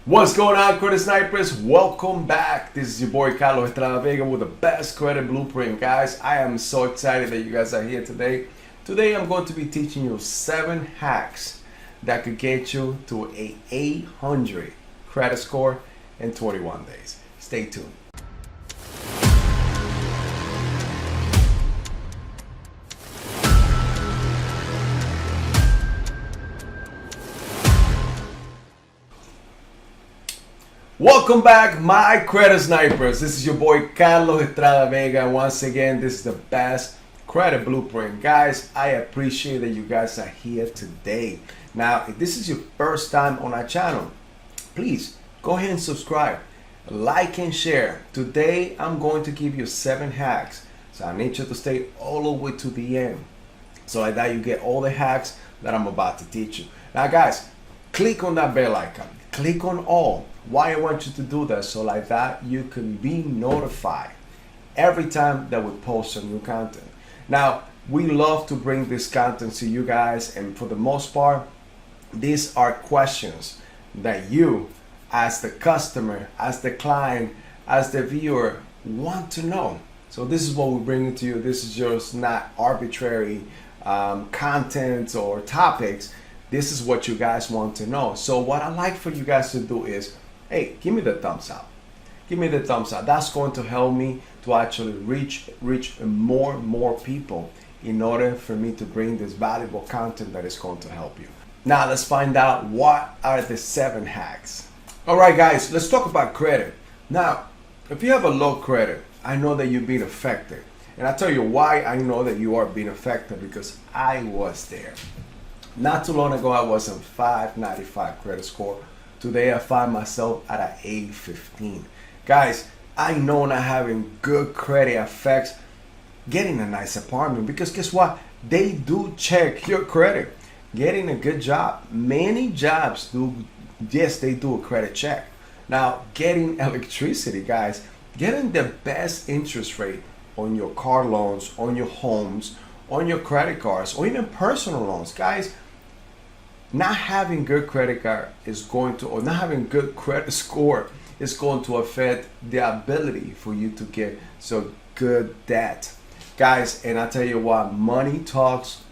What's going on, credit snipers? Welcome back. This is your boy Carlos Estrada Vega with the best credit blueprint. Guys, I am so excited that you guys are here today. Today I'm going to be teaching you 7 hacks that could get you to a 800 credit score in 21 days. Stay tuned. Welcome back, my credit snipers. This is your boy Carlos Estrada Vega. Once again, this is the best credit blueprint. Guys, I appreciate that you guys are here today. Now, if this is your first time on our channel, please go ahead and subscribe, like and share. Today, I'm going to give you 7 hacks. So I need you to stay all the way to the end. So like that, you get all the hacks that I'm about to teach you. Now, guys, click on that bell icon. Click on all. Why I want you to do that, so like that you can be notified every time that we post some new content. Now, we love to bring this content to you guys, and for the most part, these are questions that you, as the customer, as the client, as the viewer, want to know. So this is what we bring to you. This is just not arbitrary content or topics. This is what you guys want to know. So what I like for you guys to do is, hey, give me the thumbs up. Give me the thumbs up. That's going to help me to actually reach more and more people in order for me to bring this valuable content that is going to help you. Now let's find out what are the 7 hacks. All right, guys, let's talk about credit. Now, if you have a low credit, I know that you've been affected. And I'll tell you why I know that you are being affected, because I was there. Not too long ago, I was on 595 credit score. Today, I find myself at an 815. Guys, I know not having good credit affects getting a nice apartment, because guess what? They do check your credit. Getting a good job, many jobs do, yes, they do a credit check. Now, getting electricity, guys, getting the best interest rate on your car loans, on your homes, on your credit cards, or even personal loans, guys. Not having good credit card is going to, or not having good credit score is going to affect the ability for you to get some good debt. Guys, and I tell you what, money talks,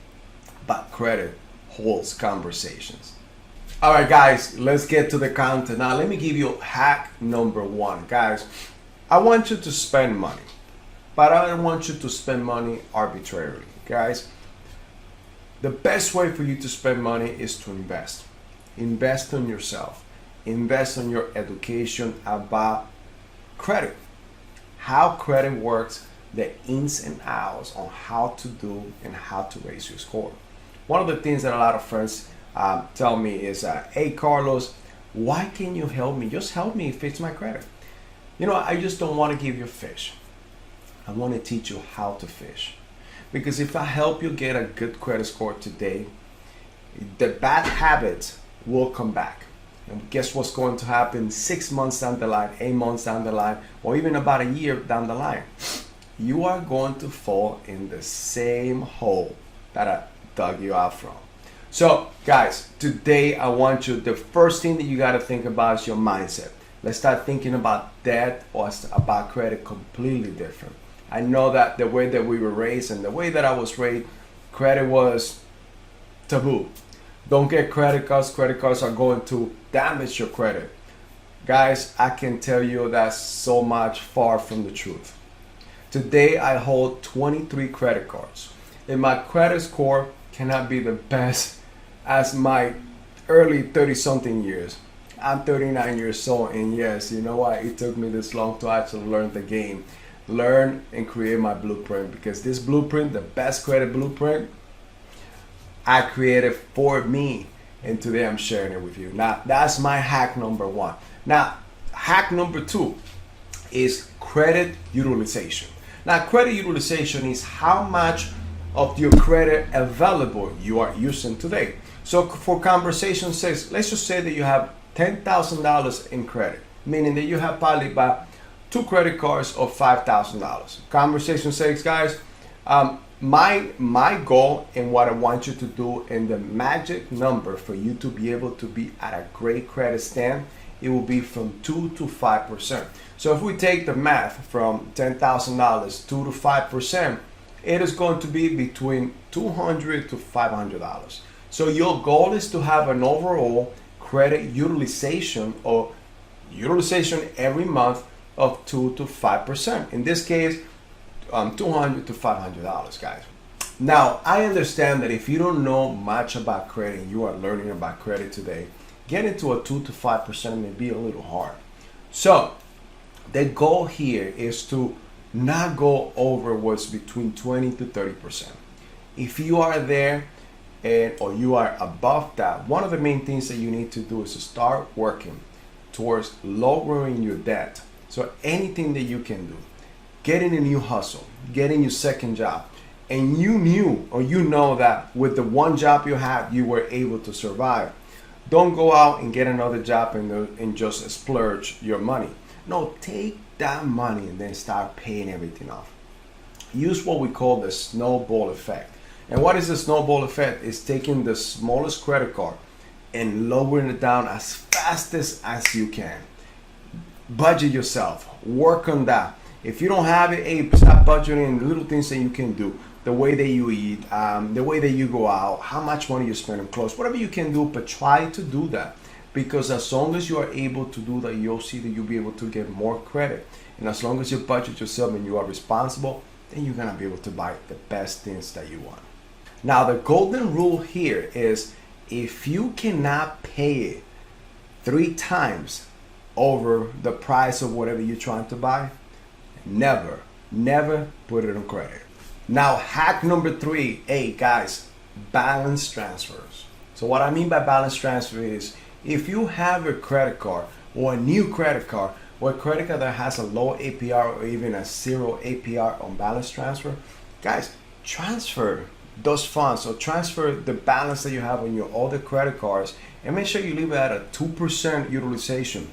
but credit holds conversations. All right, guys, let's get to the content. Now, let me give you hack number 1. Guys, I want you to spend money, but I don't want you to spend money arbitrarily, guys. The best way for you to spend money is to invest. Invest on yourself. Invest on your education about credit. How credit works, the ins and outs on how to do and how to raise your score. One of the things that a lot of friends tell me is, hey Carlos, why can't you help me? Just help me fix my credit. You know, I just don't want to give you fish. I want to teach you how to fish. Because if I help you get a good credit score today, the bad habits will come back. And guess what's going to happen 6 months down the line, 8 months down the line, or even about a year down the line? You are going to fall in the same hole that I dug you out from. So guys, today I want you, the first thing that you got to think about is your mindset. Let's start thinking about debt or about credit completely different. I know that the way that we were raised and the way that I was raised, credit was taboo. Don't get credit cards. Credit cards are going to damage your credit. Guys, I can tell you that's so much far from the truth. Today, I hold 23 credit cards. And my credit score cannot be the best as my early 30-something years. I'm 39 years old, and yes, you know what? It took me this long to actually learn the game. Learn and create my blueprint, because this blueprint, the best credit blueprint, I created for me, and today I'm sharing it with you. Now, that's my hack number 1. Now, hack number 2 is credit utilization. Now, credit utilization is how much of your credit available you are using today. So for conversation sake, let's just say that you have $10,000 in credit, meaning that you have probably about 2 credit cards of $5,000. Conversation sake, guys, my goal and what I want you to do, and the magic number for you to be able to be at a great credit stand, it will be from 2 to 5%. So if we take the math from $10,000, 2 to 5%, it is going to be between $200 to $500. So your goal is to have an overall credit utilization or utilization every month of 2 to 5%. In this case, $200 to $500, guys. Now, I understand that if you don't know much about credit and you are learning about credit today, getting to a 2 to 5% may be a little hard. So the goal here is to not go over what's between 20 to 30%. If you are there or you are above that, one of the main things that you need to do is to start working towards lowering your debt. So anything that you can do, getting a new hustle, getting your second job, and you knew or you know that with the one job you had, you were able to survive. Don't go out and get another job and just splurge your money. No, take that money and then start paying everything off. Use what we call the snowball effect. And what is the snowball effect? It's taking the smallest credit card and lowering it down as fast as you can. Budget yourself, work on that. If you don't have it, hey, start budgeting little things that you can do. The way that you eat, the way that you go out, how much money you spend on clothes, whatever you can do, but try to do that. Because as long as you are able to do that, you'll see that you'll be able to get more credit. And as long as you budget yourself and you are responsible, then you're gonna be able to buy the best things that you want. Now, the golden rule here is if you cannot pay it 3 times over the price of whatever you're trying to buy, never put it on credit. Now, hack number 3, hey guys, balance transfers. So what I mean by balance transfer is if you have a credit card or a new credit card or a credit card that has a low APR or even a 0 APR on balance transfer, guys, transfer those funds or transfer the balance that you have on your other credit cards and make sure you leave it at a 2% utilization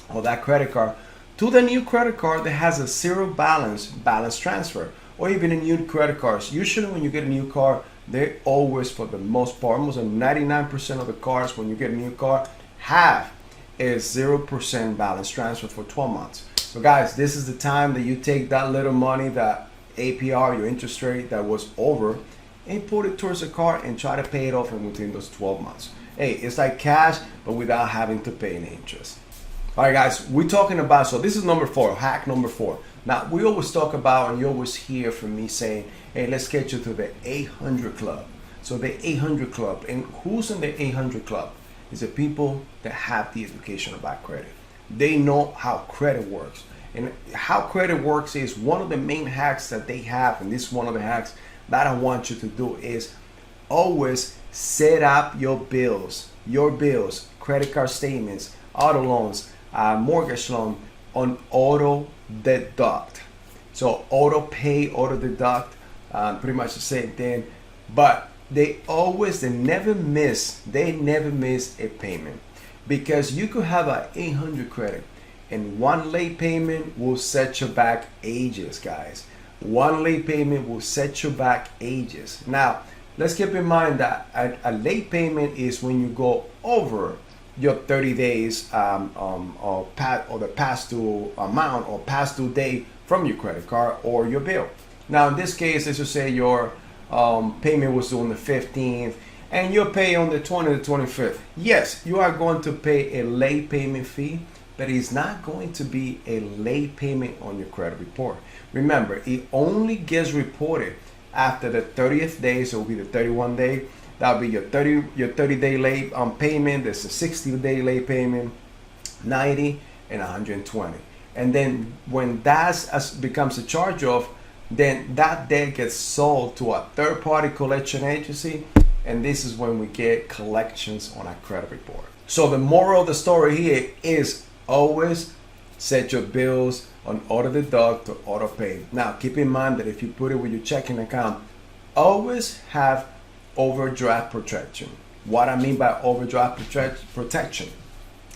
of that credit card to the new credit card that has a 0 balance transfer, or even a new credit cards. Usually when you get a new car, they always, for the most part, almost 99% of the cars when you get a new car have a 0% balance transfer for 12 months. So guys, this is the time that you take that little money, that APR, your interest rate that was over, and put it towards the car and try to pay it off within those 12 months. Hey, it's like cash, but without having to pay any interest. All right, guys, we're talking about, so this is number 4, hack number 4. Now, we always talk about, and you always hear from me saying, hey, let's get you to the 800 club. So the 800 club, and who's in the 800 club? Is the people that have the education about credit. They know how credit works. And how credit works is one of the main hacks that they have, and this is one of the hacks that I want you to do, is always set up your bills, credit card statements, auto loans, mortgage loan on auto deduct. So auto pay, auto deduct, pretty much the same thing, but they never miss a payment, because you could have an 800 credit and one late payment will set you back ages, guys. One late payment will set you back ages. Now, let's keep in mind that a late payment is when you go over your 30 days or the past due amount or past due date from your credit card or your bill. Now, in this case, let's just say your payment was due on the 15th and you pay on the 20th to 25th. Yes, you are going to pay a late payment fee, but it's not going to be a late payment on your credit report. Remember, it only gets reported after the 30th day, so it will be the 31 day. That'll be your 30-day late payment. There's a 60-day late payment, 90 and 120. And then when that becomes a charge off, then that debt gets sold to a third-party collection agency, and this is when we get collections on our credit report. So the moral of the story here is always set your bills on auto deduct or auto pay. Now, keep in mind that if you put it with your checking account, always have overdraft protection. What I mean by overdraft protection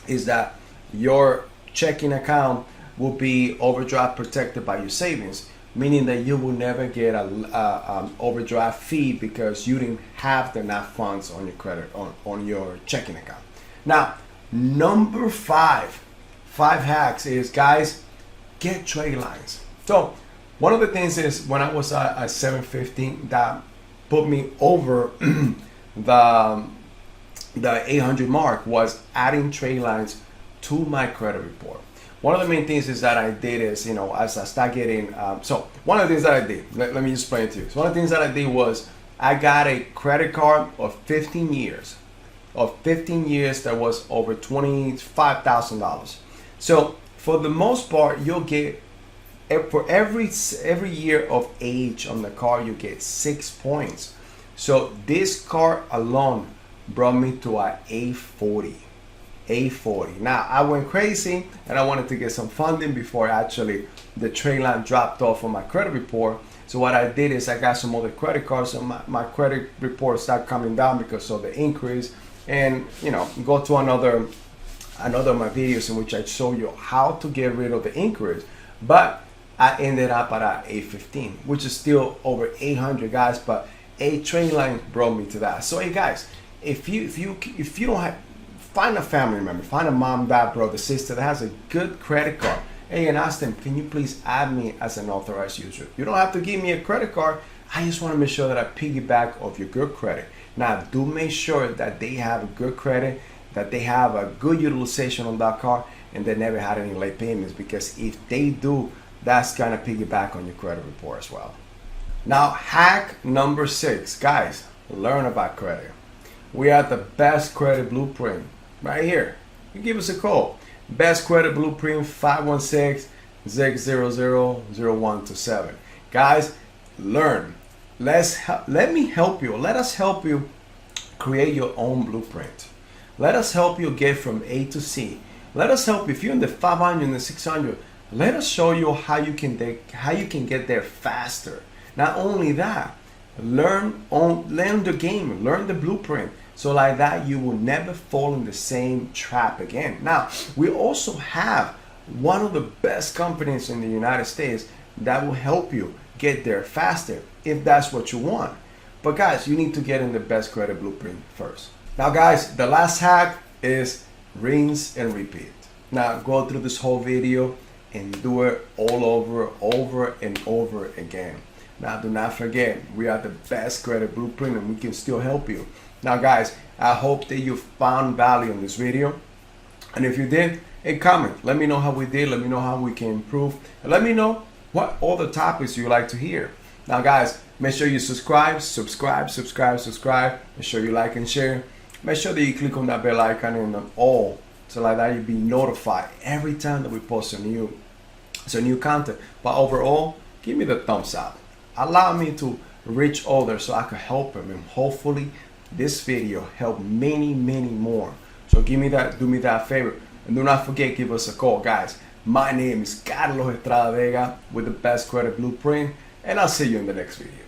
is that your checking account will be overdraft protected by your savings, meaning that you will never get a overdraft fee because you didn't have enough funds on your credit on your checking account. Now, Number five hacks is, guys, get trade lines. So one of the things is when I was at 750, that put me over the 800 mark, was adding trade lines to my credit report. One of the main things is that I did is, you know, as I start getting, so one of the things that I did, let me explain it to you. So one of the things that I did was I got a credit card of 15 years. That was over $25,000. So for the most part, you'll get, for every year of age on the car, you get 6 points. So this car alone brought me to an A40. Now I went crazy and I wanted to get some funding before actually the trade line dropped off on my credit report. So what I did is I got some other credit cards, and my credit report started coming down because of the increase. And you know, go to another of my videos in which I show you how to get rid of the increase. But I ended up at A15, which is still over 800, guys. But a trade line brought me to that. So hey guys, if you don't have, find a family member, find a mom, dad, brother, sister that has a good credit card. Hey, and ask them, can you please add me as an authorized user? You don't have to give me a credit card. I just want to make sure that I piggyback off your good credit. Now, do make sure that they have a good credit, that they have a good utilization on that car, and they never had any late payments, because if they do, that's gonna piggyback on your credit report as well. Now, hack number 6, guys, learn about credit. We are the best credit blueprint right here. You give us a call. Best credit blueprint, 516-600-0127. Guys, learn. Let me help you. Let us help you create your own blueprint. Let us help you get from A to C. Let us help you. If you're in the 500 and the 600, let us show you how you can get there faster. Not only that, learn the game, learn the blueprint. So like that, you will never fall in the same trap again. Now, we also have one of the best companies in the United States that will help you get there faster if that's what you want. But guys, you need to get in the best credit blueprint first. Now guys, the last hack is rinse and repeat. Now go through this whole video and do it over and over again. Now do not forget, we are the best credit blueprint and we can still help you. Now guys, I hope that you found value in this video. And if you did, hey, comment. Let me know how we did. Let me know how we can improve. And let me know what other topics you like to hear. Now guys, make sure you subscribe. Make sure you like and share. Make sure that you click on that bell icon and on all, so like that you'll be notified every time that we post a new content. But overall, give me the thumbs up. Allow me to reach others so I can help them, and hopefully this video help many more. So do me that favor, and do not forget, give us a call, guys. My name is Carlos Estrada Vega with the best credit blueprint, and I'll see you in the next video.